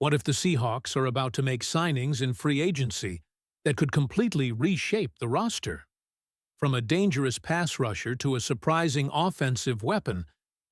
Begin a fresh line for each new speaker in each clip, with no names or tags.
What if the Seahawks are about to make signings in free agency that could completely reshape the roster? From a dangerous pass rusher to a surprising offensive weapon,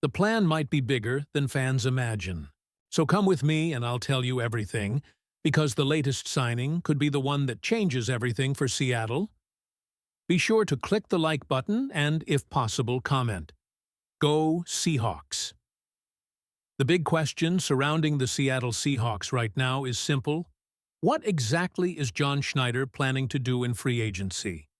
the plan might be bigger than fans imagine. So come with me and I'll tell you everything, because the latest signing could be the one that changes everything for Seattle. Be sure to click the like button and, if possible, comment. Go Seahawks! The big question surrounding the Seattle Seahawks right now is simple. What exactly is John Schneider planning to do in free agency?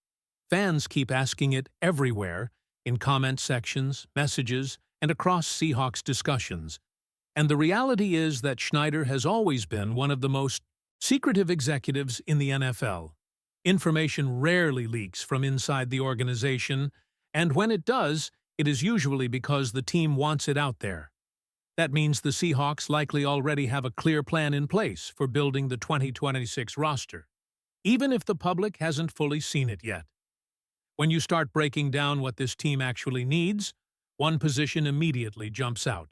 Fans keep asking it everywhere, in comment sections, messages, and across Seahawks discussions. And the reality is that Schneider has always been one of the most secretive executives in the NFL. Information rarely leaks from inside the organization, and when it does, it is usually because the team wants it out there. That means the Seahawks likely already have a clear plan in place for building the 2026 roster, even if the public hasn't fully seen it yet. When you start breaking down what this team actually needs, one position immediately jumps out: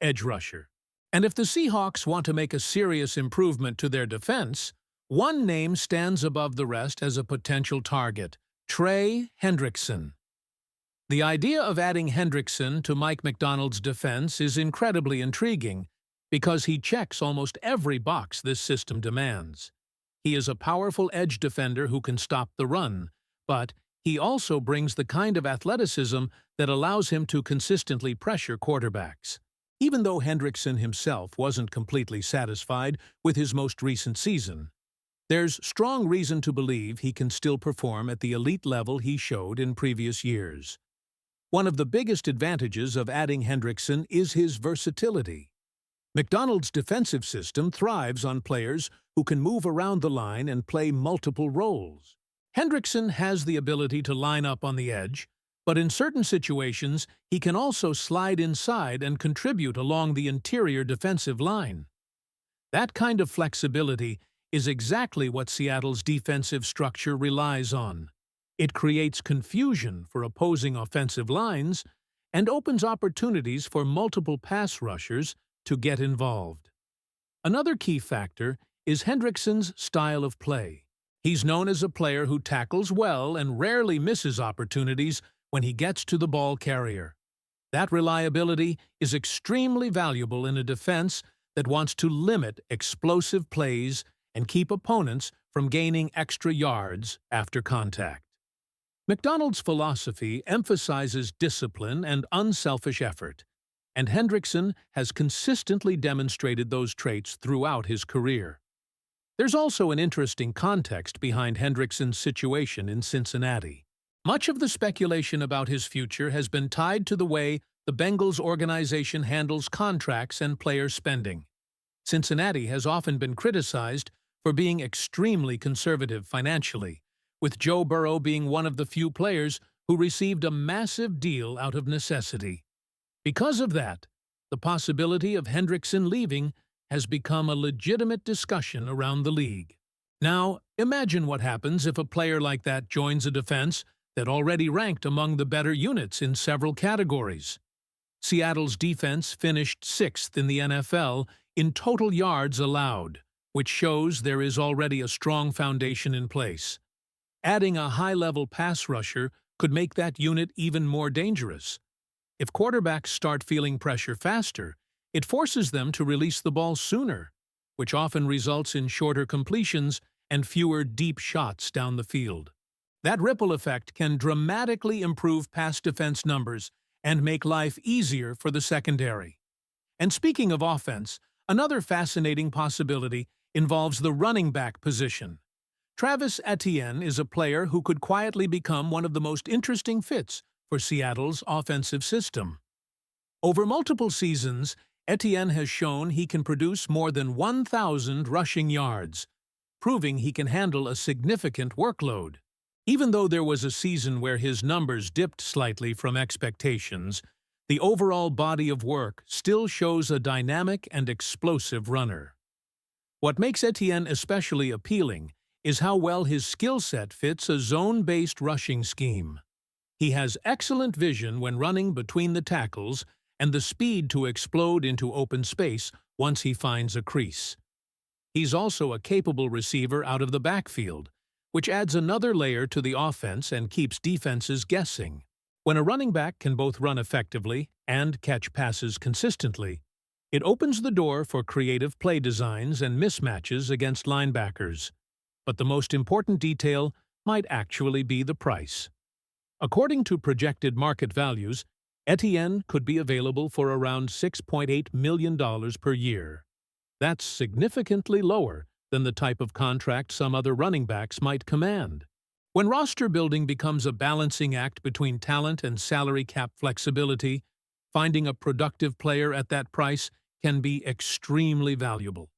edge rusher. And if the Seahawks want to make a serious improvement to their defense, one name stands above the rest as a potential target: Trey Hendrickson. The idea of adding Hendrickson to Mike Macdonald's defense is incredibly intriguing because he checks almost every box this system demands. He is a powerful edge defender who can stop the run, but he also brings the kind of athleticism that allows him to consistently pressure quarterbacks. Even though Hendrickson himself wasn't completely satisfied with his most recent season, there's strong reason to believe he can still perform at the elite level he showed in previous years. One of the biggest advantages of adding Hendrickson is his versatility. Macdonald's defensive system thrives on players who can move around the line and play multiple roles. Hendrickson has the ability to line up on the edge, but in certain situations, he can also slide inside and contribute along the interior defensive line. That kind of flexibility is exactly what Seattle's defensive structure relies on. It creates confusion for opposing offensive lines and opens opportunities for multiple pass rushers to get involved. Another key factor is Hendrickson's style of play. He's known as a player who tackles well and rarely misses opportunities when he gets to the ball carrier. That reliability is extremely valuable in a defense that wants to limit explosive plays and keep opponents from gaining extra yards after contact. Macdonald's philosophy emphasizes discipline and unselfish effort, and Hendrickson has consistently demonstrated those traits throughout his career. There's also an interesting context behind Hendrickson's situation in Cincinnati. Much of the speculation about his future has been tied to the way the Bengals organization handles contracts and player spending. Cincinnati has often been criticized for being extremely conservative financially, with Joe Burrow being one of the few players who received a massive deal out of necessity. Because of that, the possibility of Hendrickson leaving has become a legitimate discussion around the league. Now, imagine what happens if a player like that joins a defense that already ranked among the better units in several categories. Seattle's defense finished 6th in the NFL in total yards allowed, which shows there is already a strong foundation in place. Adding a high-level pass rusher could make that unit even more dangerous. If quarterbacks start feeling pressure faster, it forces them to release the ball sooner, which often results in shorter completions and fewer deep shots down the field. That ripple effect can dramatically improve pass defense numbers and make life easier for the secondary. And speaking of offense, another fascinating possibility involves the running back position. Travis Etienne is a player who could quietly become one of the most interesting fits for Seattle's offensive system. Over multiple seasons, Etienne has shown he can produce more than 1,000 rushing yards, proving he can handle a significant workload. Even though there was a season where his numbers dipped slightly from expectations, the overall body of work still shows a dynamic and explosive runner. What makes Etienne especially appealing is how well his skill set fits a zone-based rushing scheme. He has excellent vision when running between the tackles and the speed to explode into open space once he finds a crease. He's also a capable receiver out of the backfield, which adds another layer to the offense and keeps defenses guessing. When a running back can both run effectively and catch passes consistently, it opens the door for creative play designs and mismatches against linebackers. But the most important detail might actually be the price. According to projected market values, Etienne could be available for around $6.8 million per year. That's significantly lower than the type of contract some other running backs might command. When roster building becomes a balancing act between talent and salary cap flexibility, finding a productive player at that price can be extremely valuable.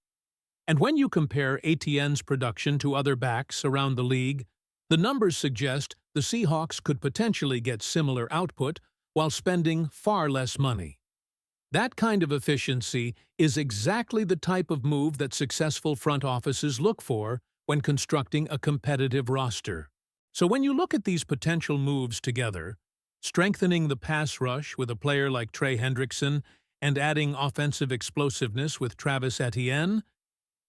And when you compare Etienne's production to other backs around the league, the numbers suggest the Seahawks could potentially get similar output while spending far less money. That kind of efficiency is exactly the type of move that successful front offices look for when constructing a competitive roster. So when you look at these potential moves together, strengthening the pass rush with a player like Trey Hendrickson and adding offensive explosiveness with Travis Etienne,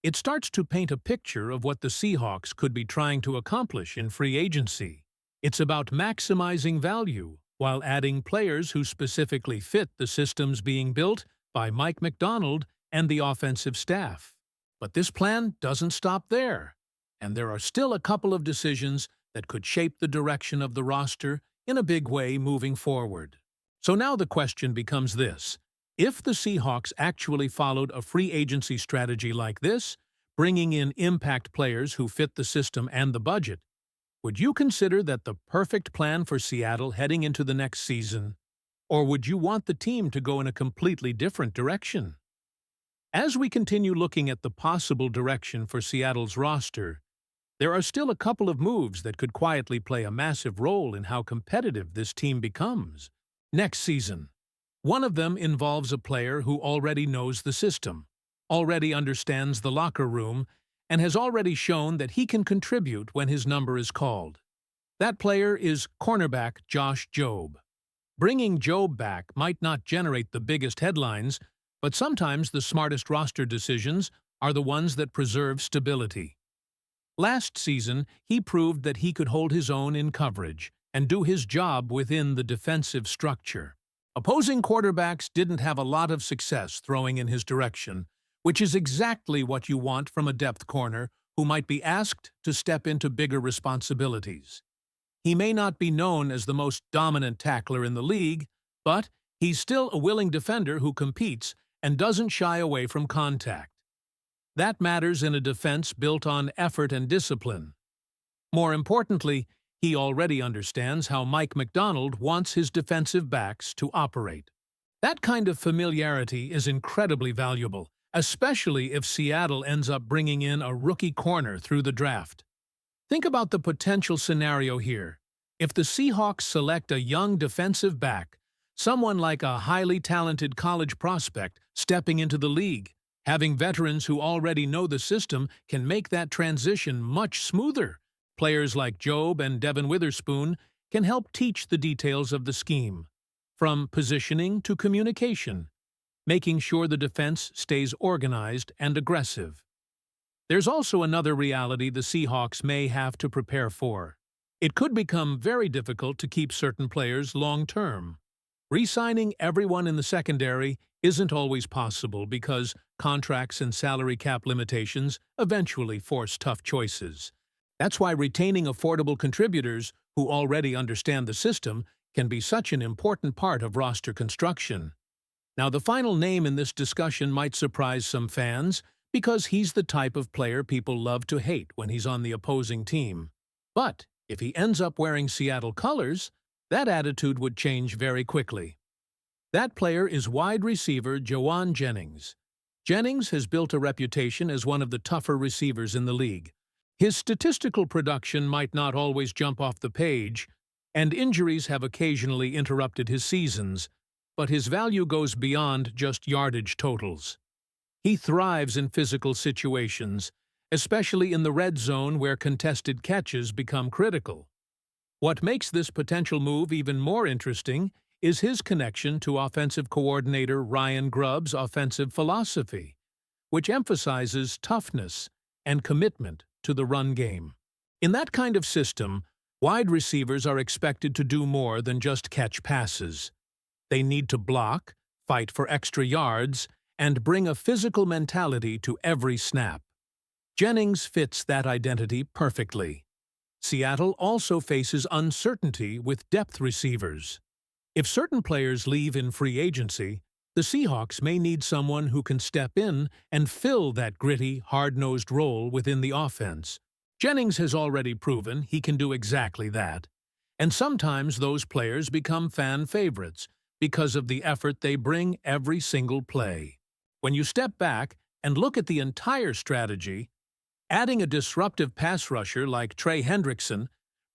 it starts to paint a picture of what the Seahawks could be trying to accomplish in free agency. It's about maximizing value while adding players who specifically fit the systems being built by Mike Macdonald and the offensive staff. But this plan doesn't stop there, and there are still a couple of decisions that could shape the direction of the roster in a big way moving forward. So now the question becomes this: if the Seahawks actually followed a free agency strategy like this, bringing in impact players who fit the system and the budget, would you consider that the perfect plan for Seattle heading into the next season? Or would you want the team to go in a completely different direction? As we continue looking at the possible direction for Seattle's roster, there are still a couple of moves that could quietly play a massive role in how competitive this team becomes next season. One of them involves a player who already knows the system, already understands the locker room, and has already shown that he can contribute when his number is called. That player is cornerback Josh Jobe. Bringing Jobe back might not generate the biggest headlines, but sometimes the smartest roster decisions are the ones that preserve stability. Last season, he proved that he could hold his own in coverage and do his job within the defensive structure. Opposing quarterbacks didn't have a lot of success throwing in his direction, which is exactly what you want from a depth corner who might be asked to step into bigger responsibilities. He may not be known as the most dominant tackler in the league, but he's still a willing defender who competes and doesn't shy away from contact. That matters in a defense built on effort and discipline. More importantly, he already understands how Mike Macdonald wants his defensive backs to operate. That kind of familiarity is incredibly valuable, especially if Seattle ends up bringing in a rookie corner through the draft. Think about the potential scenario here. If the Seahawks select a young defensive back, someone like a highly talented college prospect stepping into the league, having veterans who already know the system can make that transition much smoother. Players like Jobe and Devin Witherspoon can help teach the details of the scheme, from positioning to communication, making sure the defense stays organized and aggressive. There's also another reality the Seahawks may have to prepare for. It could become very difficult to keep certain players long-term. Re-signing everyone in the secondary isn't always possible because contracts and salary cap limitations eventually force tough choices. That's why retaining affordable contributors who already understand the system can be such an important part of roster construction. Now, the final name in this discussion might surprise some fans because he's the type of player people love to hate when he's on the opposing team. But if he ends up wearing Seattle colors, that attitude would change very quickly. That player is wide receiver Jauan Jennings. Jennings has built a reputation as one of the tougher receivers in the league. His statistical production might not always jump off the page, and injuries have occasionally interrupted his seasons, but his value goes beyond just yardage totals. He thrives in physical situations, especially in the red zone where contested catches become critical. What makes this potential move even more interesting is his connection to offensive coordinator Ryan Grubb's offensive philosophy. which emphasizes toughness and commitment to the run game. In that kind of system, wide receivers are expected to do more than just catch passes. They need to block, fight for extra yards, and bring a physical mentality to every snap. Jennings fits that identity perfectly. Seattle also faces uncertainty with depth receivers. If certain players leave in free agency, the Seahawks may need someone who can step in and fill that gritty, hard-nosed role within the offense. Jennings has already proven he can do exactly that. And sometimes those players become fan favorites because of the effort they bring every single play. When you step back and look at the entire strategy, adding a disruptive pass rusher like Trey Hendrickson,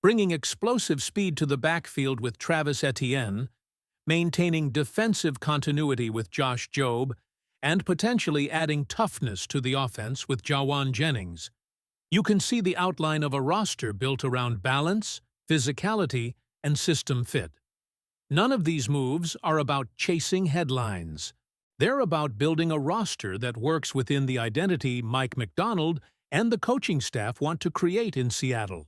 bringing explosive speed to the backfield with Travis Etienne, maintaining defensive continuity with Josh Jobe, and potentially adding toughness to the offense with Jauan Jennings, you can see the outline of a roster built around balance, physicality, and system fit. None of these moves are about chasing headlines. They're about building a roster that works within the identity Mike Macdonald and the coaching staff want to create in Seattle.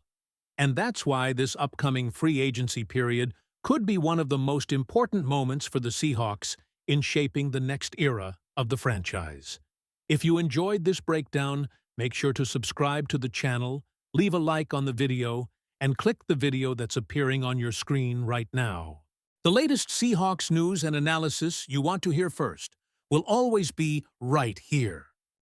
And that's why this upcoming free agency period could be one of the most important moments for the Seahawks in shaping the next era of the franchise. If you enjoyed this breakdown, make sure to subscribe to the channel, leave a like on the video, and click the video that's appearing on your screen right now. The latest Seahawks news and analysis you want to hear first will always be right here.